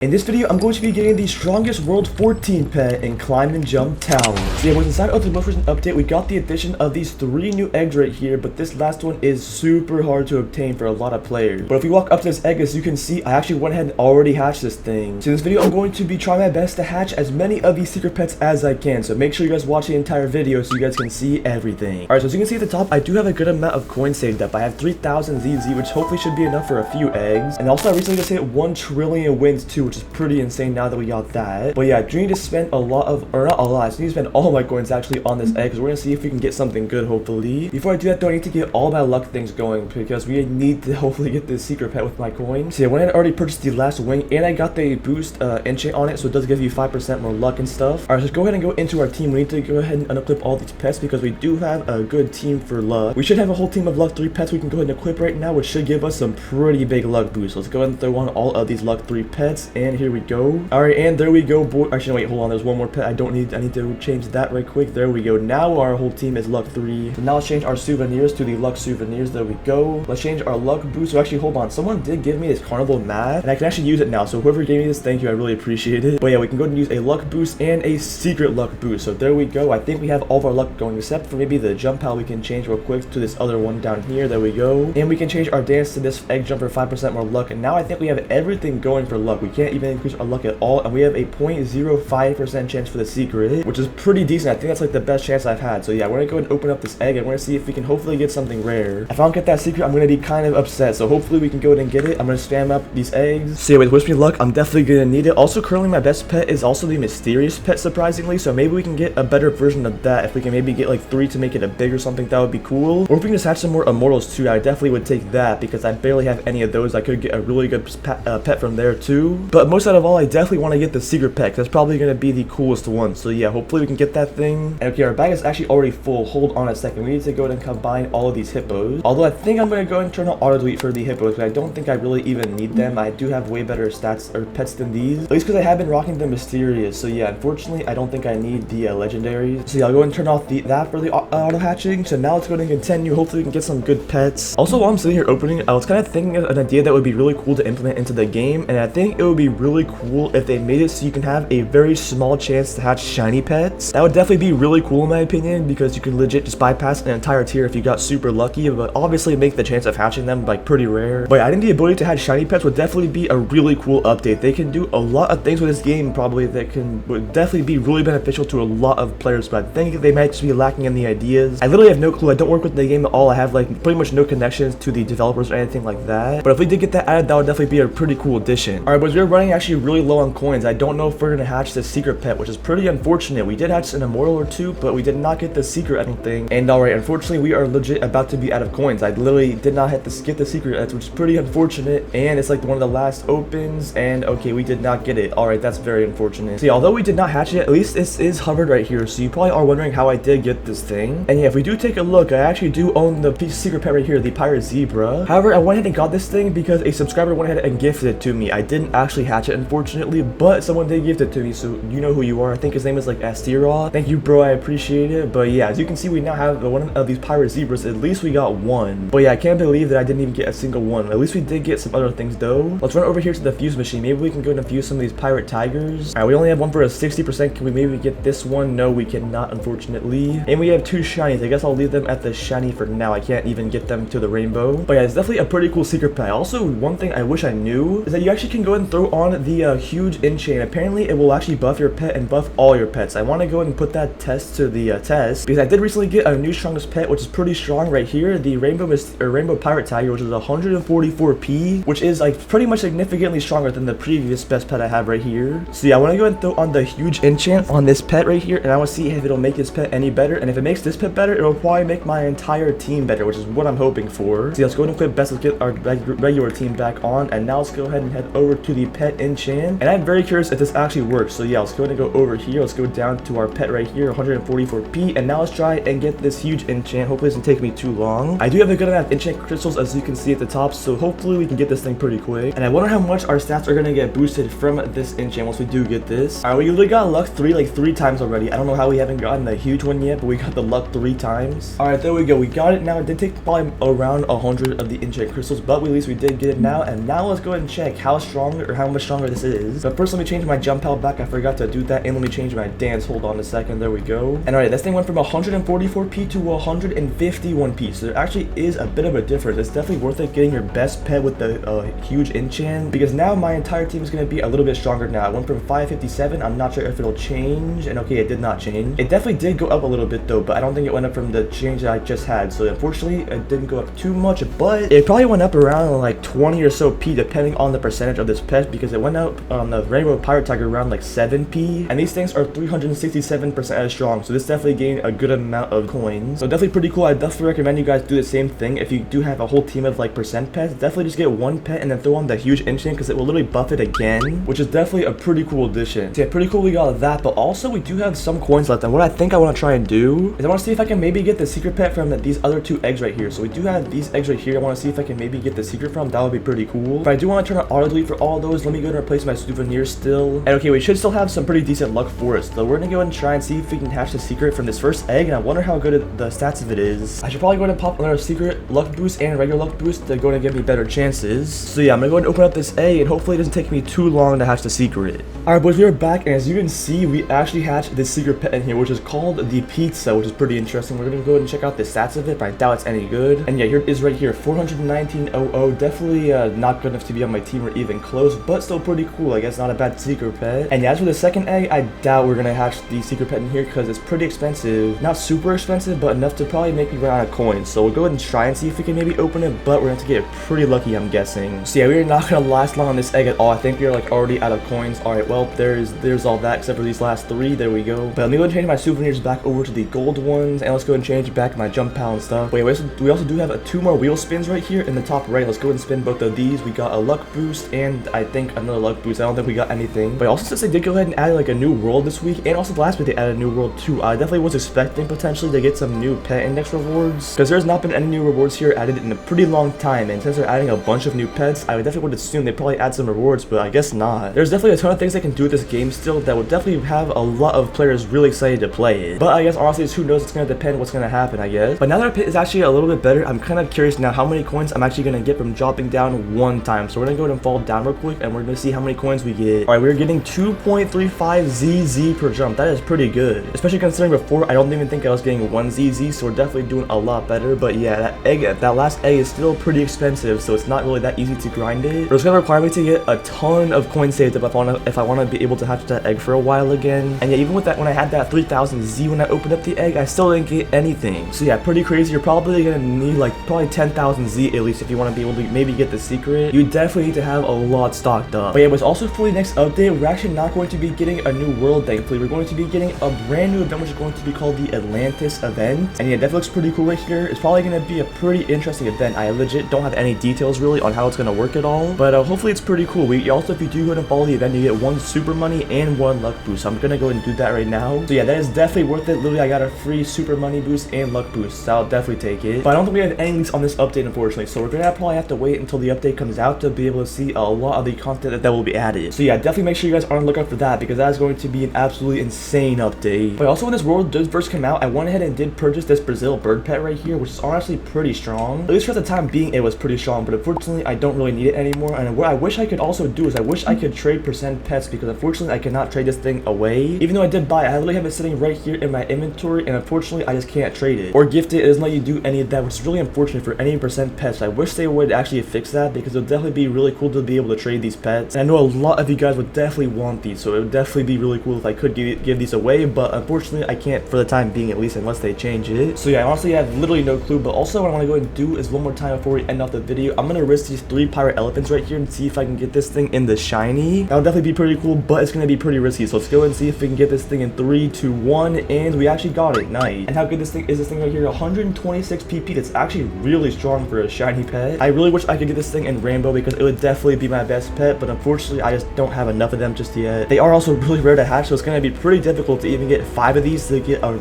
In this video, I'm going to be getting the strongest World 14 pet in Climb and Jump Tower. So yeah, inside of the most recent update, we got the addition of these 3 new eggs right here, but this last one is super hard to obtain for a lot of players. But if we walk up to this egg, as you can see, I actually went ahead and already hatched this thing. So in this video, I'm going to be trying my best to hatch as many of these secret pets as I can. So make sure you guys watch the entire video so you guys can see everything. Alright, so as you can see at the top, I do have a good amount of coins saved up. I have 3,000 ZZ, which hopefully should be enough for a few eggs. And also, I recently just hit 1 trillion wins too, which is pretty insane now that we got that. But yeah, I do need to spend a lot of, or not a lot, I need to spend all my coins actually on this egg, because we're gonna see if we can get something good, hopefully. Before I do that though, I need to get all my luck things going, because we need to hopefully get this secret pet with my coins. So yeah, when I already purchased the last wing, and I got the boost enchant on it, so it does give you 5% more luck and stuff. Alright, so go ahead and go into our team. We need to go ahead and unequip all these pets, because we do have a good team for luck. We should have a whole team of luck 3 pets we can go ahead and equip right now, which should give us some pretty big luck boosts. Let's go ahead and throw on all of these luck 3 pets, and here we go. Alright, and there we go, boy. Actually, wait, hold on. There's one more pet I need to change that right quick. There we go. Now our whole team is luck 3. So now let's change our souvenirs to the luck souvenirs. There we go. Let's change our luck boost. So actually, hold on. Someone did give me this carnival mat, and I can actually use it now. So whoever gave me this, thank you. I really appreciate it. But yeah, we can go ahead and use a luck boost and a secret luck boost. So there we go. I think we have all of our luck going, except for maybe the jump pal we can change real quick to this other one down here. There we go. And we can change our dance to this egg jump for 5% more luck. And now I think we have everything going for luck. We can't even increase our luck at all, and we have a 0.05% chance for the secret, which is pretty decent. I think that's like the best chance I've had. So yeah, we're gonna go and open up this egg, and we're gonna see if we can hopefully get something rare. If I don't get that secret, I'm gonna be kind of upset. So hopefully we can go ahead and get it. I'm gonna spam up these eggs. So yeah, with wish me luck, I'm definitely gonna need it. Also, currently my best pet is also the mysterious pet, surprisingly. So maybe we can get a better version of that. If we can maybe get like 3 to make it a big or something, that would be cool. Or if we can just hatch some more immortals too, I definitely would take that, because I barely have any of those. I could get a really good pet from there too. But most out of all, I definitely want to get the secret pet, because that's probably gonna be the coolest one. So yeah, hopefully we can get that thing. And okay, our bag is actually already full. Hold on a second. We need to go ahead and combine all of these hippos. Although I think I'm gonna go and turn on auto delete for the hippos, but I don't think I really even need them. I do have way better stats or pets than these, at least because I have been rocking the mysterious. So yeah, unfortunately I don't think I need the legendaries. So yeah, I'll go and turn off that for the auto hatching. So now let's go ahead and continue. Hopefully we can get some good pets. Also, while I'm sitting here opening, I was kind of thinking of an idea that would be really cool to implement into the game, and I think it would be really cool if they made it so you can have a very small chance to hatch shiny pets. That would definitely be really cool in my opinion, because you can legit just bypass an entire tier if you got super lucky, but obviously make the chance of hatching them like pretty rare. But yeah, I think the ability to hatch shiny pets would definitely be a really cool update. They can do a lot of things with this game probably that would definitely be really beneficial to a lot of players, but I think they might just be lacking in the ideas. I literally have no clue. I don't work with the game at all. I have like pretty much no connections to the developers or anything like that. But if we did get that added, that would definitely be a pretty cool addition. Alright, but we're running actually really low on coins. I don't know if we're gonna hatch the secret pet, which is pretty unfortunate. We did hatch an immortal or 2, but we did not get the secret, I don't think. And alright, unfortunately we are legit about to be out of coins. I literally did not get the secret, which is pretty unfortunate, and it's like one of the last opens, and okay, we did not get it. Alright, that's very unfortunate. See, although we did not hatch it, at least this is hovered right here, so you probably are wondering how I did get this thing. And yeah, if we do take a look, I actually do own the secret pet right here, the pirate zebra. However, I went ahead and got this thing because a subscriber went ahead and gifted it to me. I didn't actually hatch it, unfortunately, but someone did gift it to me, so you know who you are. I think his name is like Astira. Thank you, bro, I appreciate it. But yeah, as you can see, we now have one of these pirate zebras. At least we got one. But yeah, I can't believe that I didn't even get a single one. At least we did get some other things though. Let's run over here to the fuse machine. Maybe we can go and fuse some of these pirate tigers. Alright, we only have one for a 60%. Can we maybe get this one? No, we cannot, unfortunately. And we have 2 shinies. I guess I'll leave them at the shiny for now. I can't even get them to the rainbow. But yeah, it's definitely a pretty cool secret pet. Also, one thing I wish I knew is that you actually can go ahead and throw on the huge enchant. Apparently it will actually buff your pet and buff all your pets. I want to go ahead and put that test to the test, because I did recently get a new strongest pet, which is pretty strong right here, the rainbow pirate tiger, which is 144p, which is like pretty much significantly stronger than the previous best pet I have right here. So yeah, I want to go ahead and throw on the huge enchant on this pet right here, and I want to see if it'll make this pet any better. And if it makes this pet better, it'll probably make my entire team better, which is what I'm hoping for. So yeah, let's go ahead and click best. Let's get our regular team back on, and now let's go ahead and head over to the pet enchant. And I'm very curious if this actually works. So yeah, let's go ahead and go over here. Let's go down to our pet right here, 144p, and now let's try and get this huge enchant. Hopefully it doesn't take me too long. I do have a good amount of enchant crystals, as you can see at the top, so hopefully we can get this thing pretty quick. And I wonder how much our stats are gonna get boosted from this enchant once we do get this. Alright, we literally got luck 3 like 3 times already. I don't know how we haven't gotten the huge one yet, but we got the luck 3 times. Alright, there we go. We got it now. It did take probably around 100 of the enchant crystals, but at least we did get it now. And now let's go ahead and check how strong or how much stronger this is. But first, let me change my jump pal back. I forgot to do that. And let me change my dance. Hold on a second. There we go. And alright, this thing went from 144p to 151p. So there actually is a bit of a difference. It's definitely worth it getting your best pet with the huge enchant, because now my entire team is going to be a little bit stronger now. It went from 557. I'm not sure if it'll change. And okay, it did not change. It definitely did go up a little bit though, but I don't think it went up from the change that I just had. So unfortunately, it didn't go up too much, but it probably went up around like 20 or so p depending on the percentage of this pet, because it went up on the Rainbow Pirate Tiger around like 7p, and these things are 367% as strong, so this definitely gained a good amount of coins. So definitely pretty cool. I definitely recommend you guys do the same thing. If you do have a whole team of like percent pets, definitely just get one pet and then throw on the huge enchant, because it will literally buff it again, which is definitely a pretty cool addition. So yeah, pretty cool we got that, but also we do have some coins left, and what I think I want to try and do is I want to see if I can maybe get the secret pet from these other two eggs right here. So we do have these eggs right here. I want to see if I can maybe get the secret from. That would be pretty cool. But I do want to turn on auto delete for all those. Let me go and replace my souvenirs still. And okay, we should still have some pretty decent luck for us. So we're gonna go ahead and try and see if we can hatch the secret from this first egg, and I wonder how good the stats of it is. I should probably go ahead and pop another secret luck boost and regular luck boost to go ahead and give me better chances. So yeah, I'm gonna go ahead and open up this egg, and hopefully it doesn't take me too long to hatch the secret. Alright boys, we are back, and as you can see, we actually hatched this secret pet in here, which is called the pizza, which is pretty interesting. We're gonna go ahead and check out the stats of it, but I doubt it's any good. And yeah, here it is right here, 419.00. Definitely not good enough to be on my team or even close, but still pretty cool. I guess not a bad secret pet. And yeah, as for the second egg, I doubt we're gonna hatch the secret pet in here because it's pretty expensive. Not super expensive, but enough to probably make me run out of coins. So we'll go ahead and try and see if we can maybe open it, but we're gonna have to get pretty lucky, I'm guessing. So yeah, we're not gonna last long on this egg at all. I think we're like already out of coins. Alright, well, there's all that except for these last three. There we go. But let me go and change my souvenirs back over to the gold ones, and let's go and change back my jump pal and stuff. Wait, we also do have two more wheel spins right here in the top right. Let's go ahead and spin both of these. We got a luck boost and I think another luck boost. I don't think we got anything. But also, since they did go ahead and add like a new world this week, and also last week they added a new world too, I definitely was expecting potentially to get some new pet index rewards, because there's not been any new rewards here added in a pretty long time. And since they're adding a bunch of new pets, I definitely would assume they probably add some rewards, but I guess not. There's definitely a ton of things they can do with this game still that would definitely have a lot of players really excited to play it. But I guess honestly, who knows, it's gonna depend what's gonna happen, I guess. But now that our pit is actually a little bit better, I'm kind of curious now how many coins I'm actually gonna get from dropping down one time. So we're gonna go ahead and fall down real quick, and we're gonna see how many coins we get. Alright, we're getting 2.35 ZZ per jump. That is pretty good, especially considering before I don't even think I was getting 1 ZZ, so we're definitely doing a lot better. But yeah, that last egg is still pretty expensive, so it's not really that easy to grind it. But it's gonna require me to get a ton of coins saved up if I want to be able to hatch that egg for a while again. And yeah, even with that, when I had that 3000 Z when I opened up the egg, I still didn't get anything. So yeah, pretty crazy. You're probably gonna need like probably 10,000 Z at least if you want to be able to maybe get the secret. You definitely need to have a lot stocked up. But yeah, but also for the next update, we're actually not going to be getting a new world, thankfully. We're going to be getting a brand new event, which is going to be called the Atlantis event. And yeah, that looks pretty cool right here. It's probably going to be a pretty interesting event. I legit don't have any details really on how it's going to work at all, but hopefully it's pretty cool. Also, if you do go and follow the event, you get 1 super money and 1 luck boost. So I'm going to go and do that right now. So yeah, that is definitely worth it. Literally, I got a free super money boost and luck boost, so I'll definitely take it. But I don't think we have any leaks on this update, unfortunately, so we're gonna probably have to wait until the update comes out to be able to see a lot of the content that will be added. So yeah, definitely make sure you guys are on the lookout for that, because that is going to be an absolutely insane update. But also, when this world does first come out, I went ahead and did purchase this Brazil bird pet right here, which is honestly pretty strong. At least for the time being, it was pretty strong, but unfortunately I don't really need it anymore. And what I wish I could also do is I wish I could trade percent pets, because unfortunately I cannot trade this thing away. Even though I did buy it, I literally have it sitting right here in my inventory, and unfortunately I just can't trade it or gift it. It doesn't let you do any of that, which is really unfortunate for any percent pets. I wish they would actually fix that, because it would definitely be really cool to be able to trade these pets. And I know a lot of you guys would definitely want these, so it would definitely be really cool if I could give these away, but unfortunately I can't for the time being, at least, unless they change it. So yeah, I honestly have literally no clue. But also, what I want to go ahead and do is one more time before we end off the video, I'm gonna risk these 3 pirate elephants right here and see if I can get this thing in the shiny. That'll definitely be pretty cool, but it's gonna be pretty risky. So let's go and see if we can get this thing in 3, 2, 1, and we actually got it. Nice. And how good this thing right here, 126 PP. That's actually really strong for a shiny pet. I really wish I could get this thing in rainbow, because it would definitely be my best pet, but unfortunately I just don't have enough of them just yet. They are also really rare to hatch, so it's gonna be pretty difficult to even get 5 of these to get a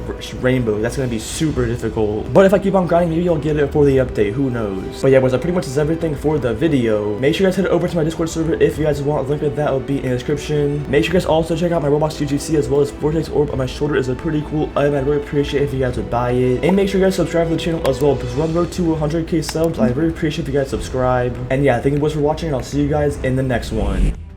rainbow. That's gonna be super difficult, but if I keep on grinding, maybe I'll get it for the update, who knows. But yeah, boys, that pretty much is everything for the video. Make sure you guys head over to my Discord server if you guys want. A link of that will be in the description. Make sure you guys also check out my Roblox UGC, as well as Vortex Orb on my shoulder is a pretty cool item. I'd really appreciate if you guys would buy it. And make sure you guys subscribe to the channel as well, because we're on the road to 100k subs. I really appreciate if you guys subscribe. And yeah, thank you boys for watching, and I'll see you guys in the next one.